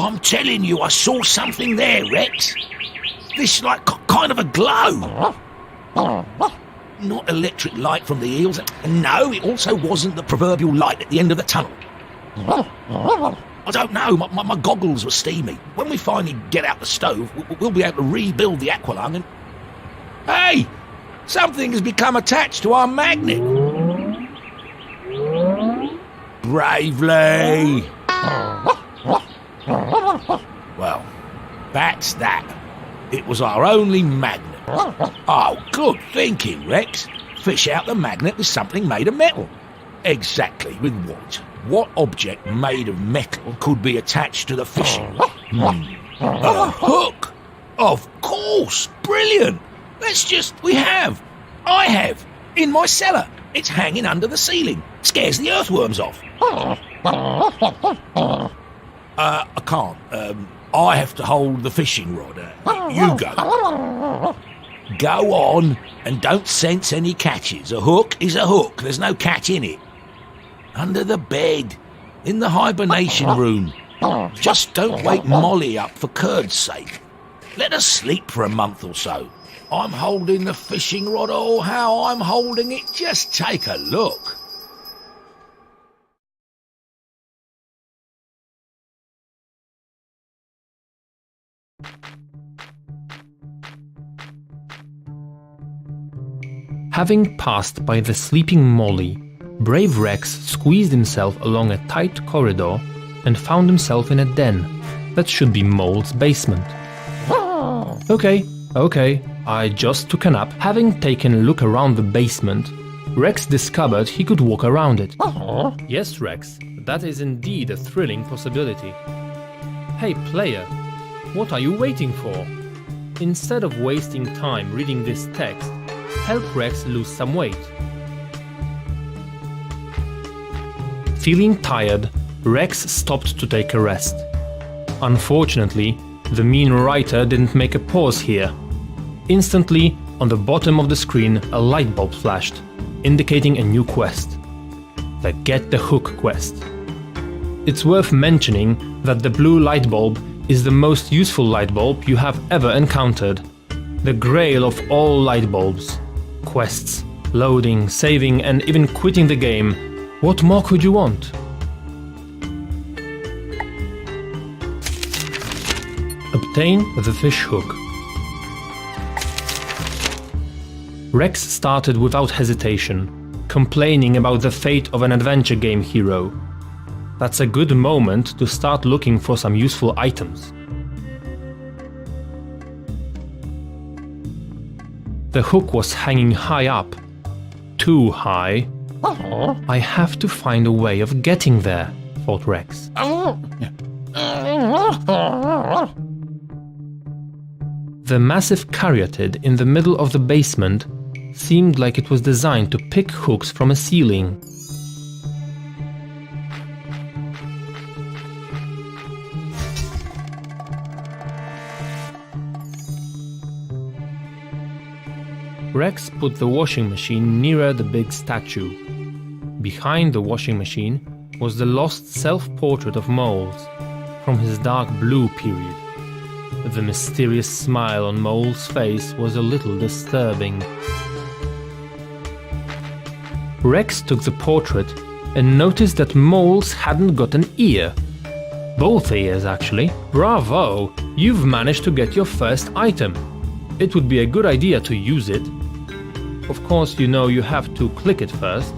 I'm telling you, I saw something there, Rex. This, like, kind of a glow. Not electric light from the eels. No, it also wasn't the proverbial light at the end of the tunnel. I don't know, my goggles were steamy. When we finally get out the stove, we'll be able to rebuild the aqualung and... Hey! Something has become attached to our magnet. Bravely! Well, that's that. It was our only magnet. Oh, good thinking, Rex. Fish out the magnet with something made of metal. Exactly, with what? What object made of metal could be attached to the fishing rod? A hook! Of course! Brilliant! I have, in my cellar. It's hanging under the ceiling. Scares the earthworms off. I can't. I have to hold the fishing rod. You go. Go on, and don't sense any catches. A hook is a hook. There's no catch in it. Under the bed, in the hibernation room. Just don't wake Molly up for Curd's sake. Let her sleep for a month or so. I'm holding the fishing rod. Oh, how I'm holding it. Just take a look. Having passed by the sleeping Molly, brave Rex squeezed himself along a tight corridor and found himself in a den that should be Mole's basement. Okay, I just took a nap. Having taken a look around the basement, Rex discovered he could walk around it. Yes, Rex, that is indeed a thrilling possibility. Hey player, what are you waiting for? Instead of wasting time reading this text, help Rex lose some weight. Feeling tired, Rex stopped to take a rest. Unfortunately, the mean writer didn't make a pause here. Instantly, on the bottom of the screen, a light bulb flashed, indicating a new quest. The Get the Hook quest. It's worth mentioning that the blue light bulb is the most useful light bulb you have ever encountered. The grail of all light bulbs. Quests, loading, saving, and even quitting the game. What more could you want? Obtain the fish hook. Rex started without hesitation, complaining about the fate of an adventure game hero. That's a good moment to start looking for some useful items. The hook was hanging high up. Too high. I have to find a way of getting there, thought Rex. The massive caryatid in the middle of the basement seemed like it was designed to pick hooks from a ceiling. Rex put the washing machine nearer the big statue. Behind the washing machine was the lost self-portrait of Moles, from his dark blue period. The mysterious smile on Mole's face was a little disturbing. Rex took the portrait and noticed that Moles hadn't got an ear. Both ears, actually. Bravo! You've managed to get your first item. It would be a good idea to use it. Of course, you know you have to click it first.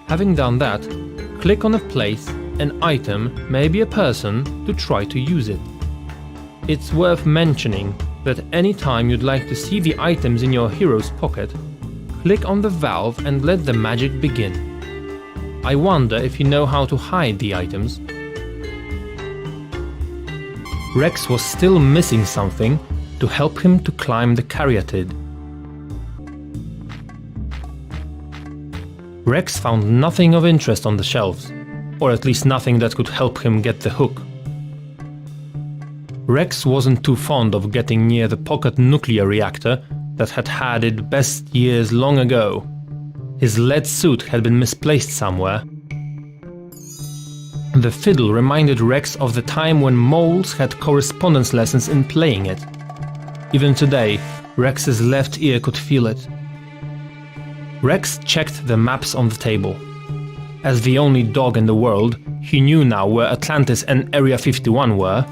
Having done that, click on a place, an item, maybe a person, to try to use it. It's worth mentioning that any time you'd like to see the items in your hero's pocket, click on the valve and let the magic begin. I wonder if you know how to hide the items. Rex was still missing something to help him to climb the caryatid. Rex found nothing of interest on the shelves, or at least nothing that could help him get the hook. Rex wasn't too fond of getting near the pocket nuclear reactor that had had its best years long ago. His lead suit had been misplaced somewhere. The fiddle reminded Rex of the time when moles had correspondence lessons in playing it. Even today, Rex's left ear could feel it. Rex checked the maps on the table. As the only dog in the world, he knew now where Atlantis and Area 51 were.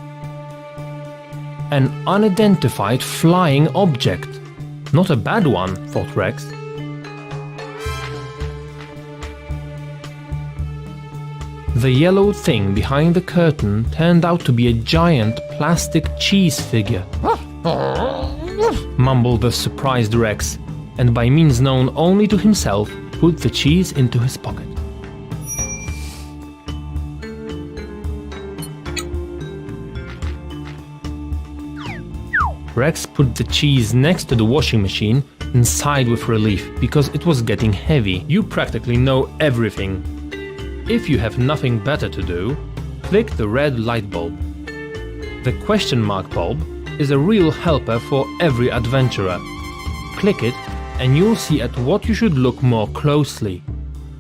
An unidentified flying object. Not a bad one, thought Rex. The yellow thing behind the curtain turned out to be a giant plastic cheese figure. Mumbled the surprised Rex, and by means known only to himself, put the cheese into his pocket. Rex put the cheese next to the washing machine and sighed with relief because it was getting heavy. You practically know everything. If you have nothing better to do, click the red light bulb. The question mark bulb is a real helper for every adventurer. Click it and you'll see at what you should look more closely.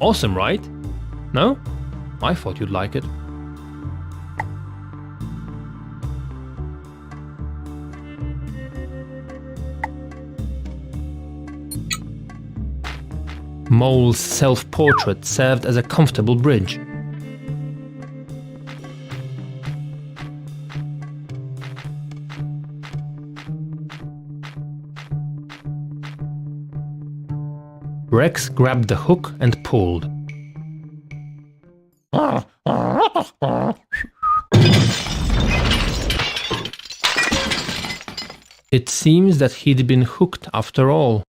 Awesome, right? No? I thought you'd like it. Mole's self-portrait served as a comfortable bridge. Rex grabbed the hook and pulled. It seems that he'd been hooked after all.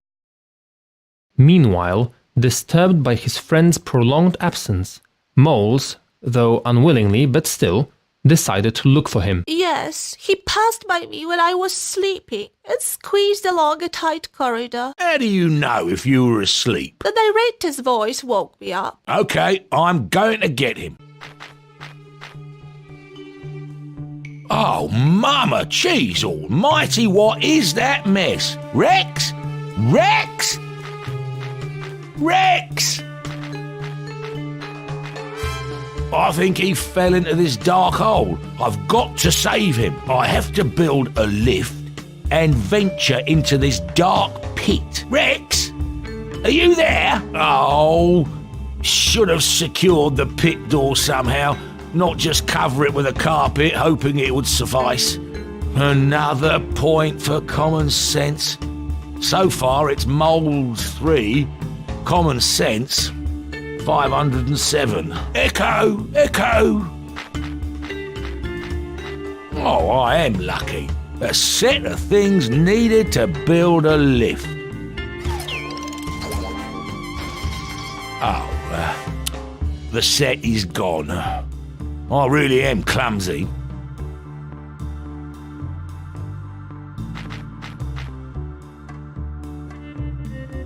Meanwhile, disturbed by his friend's prolonged absence, Moles, though unwillingly but still, decided to look for him. Yes, he passed by me when I was sleeping and squeezed along a tight corridor. How do you know if you were asleep? The narrator's voice woke me up. Okay, I'm going to get him. Oh, Mama Cheese Almighty, what is that mess? Rex? Rex? Rex! I think he fell into this dark hole. I've got to save him. I have to build a lift and venture into this dark pit. Rex? Are you there? Oh, should have secured the pit door somehow, not just cover it with a carpet, hoping it would suffice. Another point for common sense. So far it's Moles 3, common sense 507. Echo! Echo! Oh, I am lucky. A set of things needed to build a lift. Oh, the set is gone. I really am clumsy.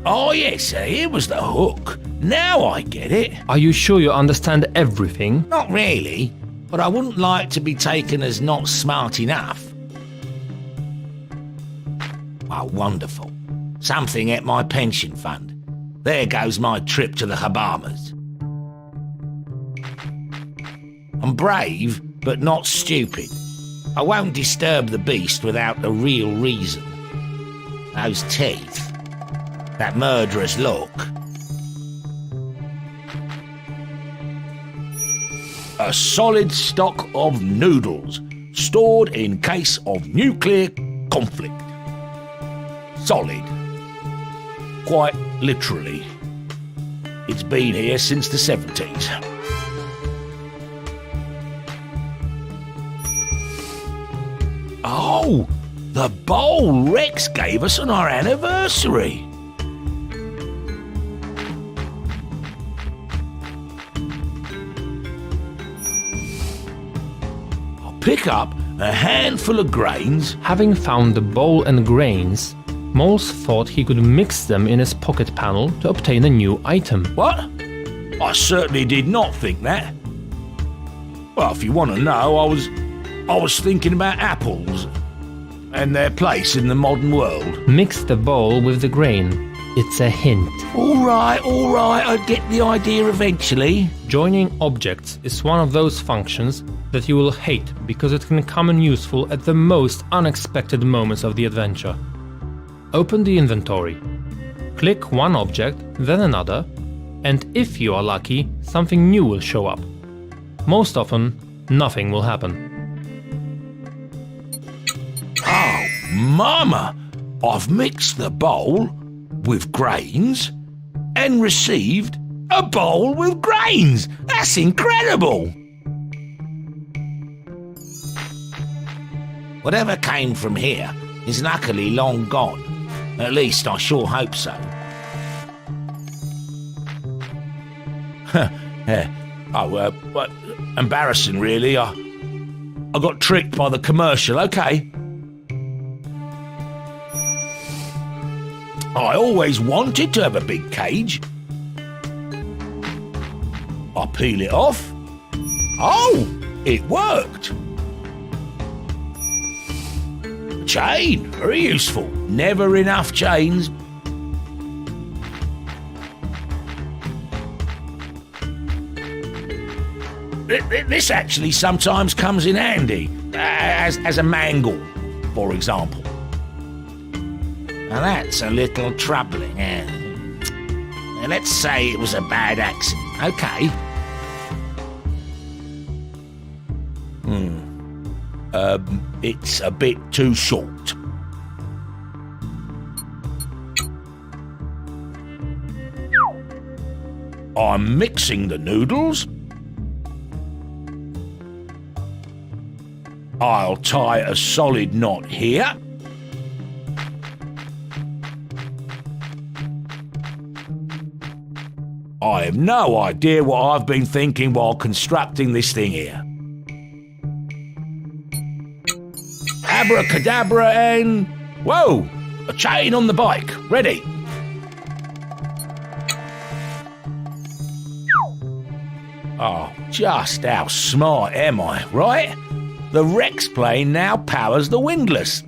Oh yes, here was the hook. Now I get it. Are you sure you understand everything? Not really, but I wouldn't like to be taken as not smart enough. Oh, wonderful. Something at my pension fund. There goes my trip to the Bahamas. I'm brave, but not stupid. I won't disturb the beast without a real reason. Those teeth. That murderous look. A solid stock of noodles, stored in case of nuclear conflict. Solid. Quite literally. It's been here since the 70s. Oh, the bowl Rex gave us on our anniversary. Pick up a handful of grains. Having found the bowl and grains, Moles thought he could mix them in his pocket panel to obtain a new item. What? I certainly did not think that. Well, if you want to know, I was thinking about apples and their place in the modern world. Mix the bowl with the grain. It's a hint. All right, I get the idea eventually. Joining objects is one of those functions that you will hate because it can come in useful at the most unexpected moments of the adventure. Open the inventory. Click one object, then another, and if you are lucky, something new will show up. Most often, nothing will happen. Oh, Mama! I've mixed the bowl with grains and received a bowl with grains! That's incredible! Whatever came from here is luckily long gone. At least I sure hope so. Well, embarrassing really. I got tricked by the commercial, okay. I always wanted to have a big cage. I peel it off. Oh, it worked. Chain, very useful. Never enough chains. This actually sometimes comes in handy, as a mangle, for example. Now that's a little troubling. And let's say it was a bad accident, okay. It's a bit too short. I'm mixing the noodles. I'll tie a solid knot here. I have no idea what I've been thinking while constructing this thing here. Abracadabra and... Whoa! A chain on the bike. Ready. Oh, just how smart am I, right? The Rex plane now powers the windlass.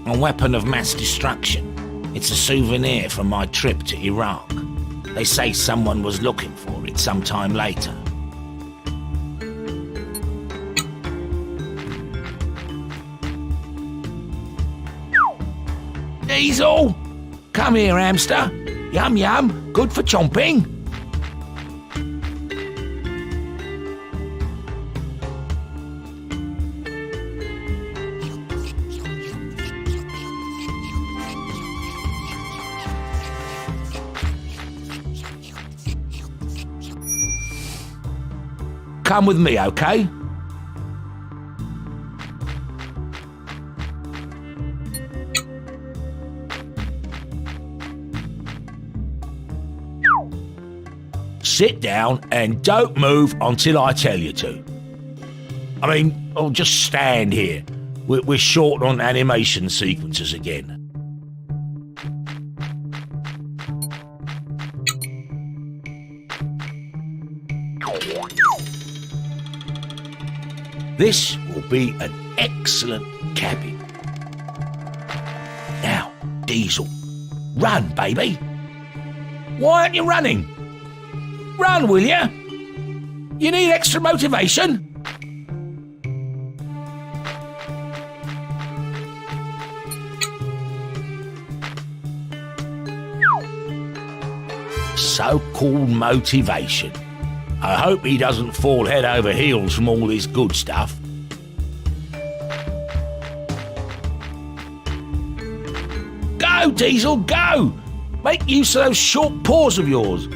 A weapon of mass destruction. It's a souvenir from my trip to Iraq. They say someone was looking for it sometime later. Diesel! Come here, hamster. Yum yum, good for chomping. Come with me, okay? Sit down and don't move until I tell you to. I mean, I'll just stand here. We're short on animation sequences again. This will be an excellent cabin. Now, Diesel, run, baby. Why aren't you running? Run, will you? You need extra motivation? So-called motivation. I hope he doesn't fall head over heels from all this good stuff. Go, Diesel, go! Make use of those short paws of yours.